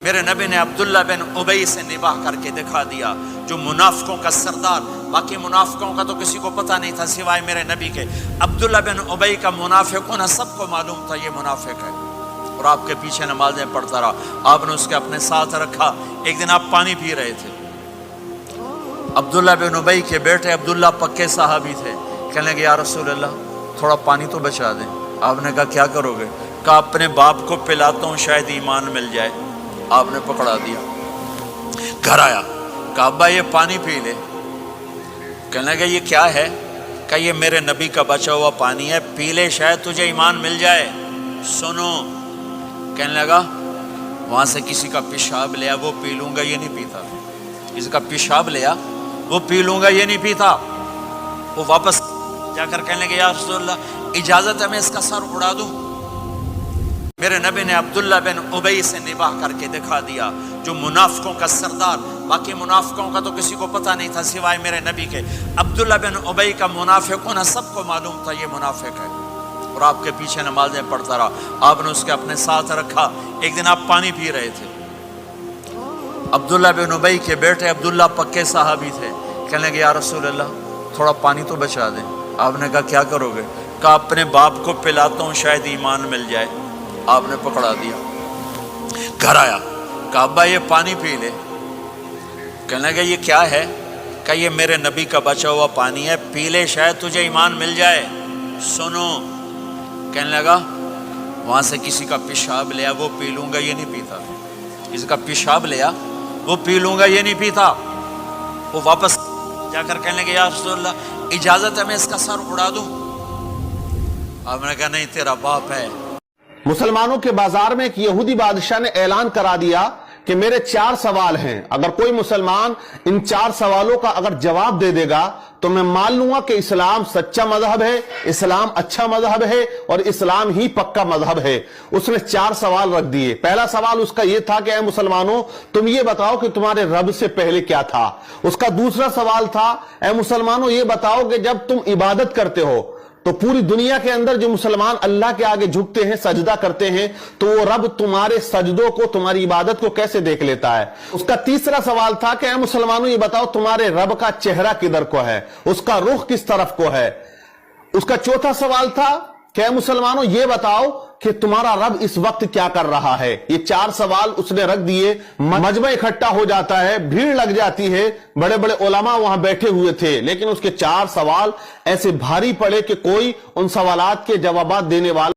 میرے نبی نے عبداللہ بن ابی سے نباہ کر کے دکھا دیا، جو منافقوں کا سردار، باقی منافقوں کا تو کسی کو پتہ نہیں تھا سوائے میرے نبی کے۔ عبداللہ بن ابی کا منافق ہونا سب کو معلوم تھا، یہ منافق ہے، اور آپ کے پیچھے نمازیں پڑھتا رہا۔ آپ نے اس کے اپنے ساتھ رکھا۔ ایک دن آپ پانی پی رہے تھے، عبداللہ بن ابی کے بیٹے عبداللہ پکے صحابی تھے، کہنے لگے یا رسول اللہ تھوڑا پانی تو بچا دیں۔ آپ نے کہا کیا کرو گے؟ کہا اپنے باپ کو پلاتا ہوں شاید ایمان مل جائے۔ آپ نے پکڑا دیا، گھر آیا، کہا ابا یہ پانی پی لے۔ کہنے لگے یہ کیا ہے؟ کہا یہ میرے نبی کا بچا ہوا پانی ہے، پی لے شاید تجھے ایمان مل جائے۔ سنو، کہنے لگا وہاں سے کسی کا پیشاب لیا وہ پی لوں گا، یہ نہیں پیتا۔ کسی کا پیشاب لیا وہ پی لوں گا، یہ نہیں پیتا۔ وہ واپس جا کر کہنے لگے یا رسول اللہ اجازت ہے میں اس کا سر اڑا دوں؟ میرے نبی نے عبداللہ بن ابی سے نباہ کر کے دکھا دیا، جو منافقوں کا سردار، باقی منافقوں کا تو کسی کو پتہ نہیں تھا سوائے میرے نبی کے۔ عبداللہ بن ابی کا منافق ہونا سب کو معلوم تھا، یہ منافق ہے، اور آپ کے پیچھے نمازیں پڑھتا رہا۔ آپ نے اس کے اپنے ساتھ رکھا۔ ایک دن آپ پانی پی رہے تھے، عبداللہ بن ابی کے بیٹے عبداللہ پکے صحابی تھے، کہنے لگے یا رسول اللہ تھوڑا پانی تو بچا دیں۔ آپ نے کہا کیا کرو گے؟ کہا اپنے باپ کو پلاتا ہوں شاید ایمان مل جائے۔ آپ نے پکڑا دیا، گھر آیا، کہا ابا یہ پانی پی لے۔ کہنے لگے یہ کیا ہے؟ کہا یہ میرے نبی کا بچا ہوا پانی ہے، پی لے شاید تجھے ایمان مل جائے۔ سنو، کہنے لگا وہاں سے کسی کا پیشاب لیا وہ پی لوں گا، یہ نہیں پیتا۔ کسی کا پیشاب لیا وہ پی لوں گا، یہ نہیں پیتا۔ وہ واپس جا کر کہنے لگے یا رسول اللہ اجازت ہے میں اس کا سر اڑا دوں؟ آپ نے کہا نہیں، تیرا باپ ہے۔ مسلمانوں کے بازار میں ایک یہودی بادشاہ نے اعلان کرا دیا کہ میرے 4 سوال ہیں، اگر کوئی مسلمان ان 4 سوالوں کا اگر جواب دے دے گا تو میں مان لوں گا کہ اسلام سچا مذہب ہے، اسلام اچھا مذہب ہے، اور اسلام ہی پکا مذہب ہے۔ اس نے 4 سوال رکھ دیے۔ پہلا سوال اس کا یہ تھا کہ اے مسلمانوں تم یہ بتاؤ کہ تمہارے رب سے پہلے کیا تھا۔ اس کا دوسرا سوال تھا اے مسلمانوں یہ بتاؤ کہ جب تم عبادت کرتے ہو تو پوری دنیا کے اندر جو مسلمان اللہ کے آگے جھکتے ہیں، سجدہ کرتے ہیں، تو وہ رب تمہارے سجدوں کو، تمہاری عبادت کو کیسے دیکھ لیتا ہے۔ اس کا تیسرا سوال تھا کہ اے مسلمانوں یہ بتاؤ تمہارے رب کا چہرہ کدھر کو ہے، اس کا رخ کس طرف کو ہے۔ اس کا چوتھا سوال تھا کہ اے مسلمانوں یہ بتاؤ کہ تمہارا رب اس وقت کیا کر رہا ہے۔ یہ 4 سوال اس نے رکھ دیے۔ مجمع اکٹھا ہو جاتا ہے، بھیڑ لگ جاتی ہے، بڑے بڑے علماء وہاں بیٹھے ہوئے تھے، لیکن اس کے 4 سوال ایسے بھاری پڑے کہ کوئی ان سوالات کے جوابات دینے والا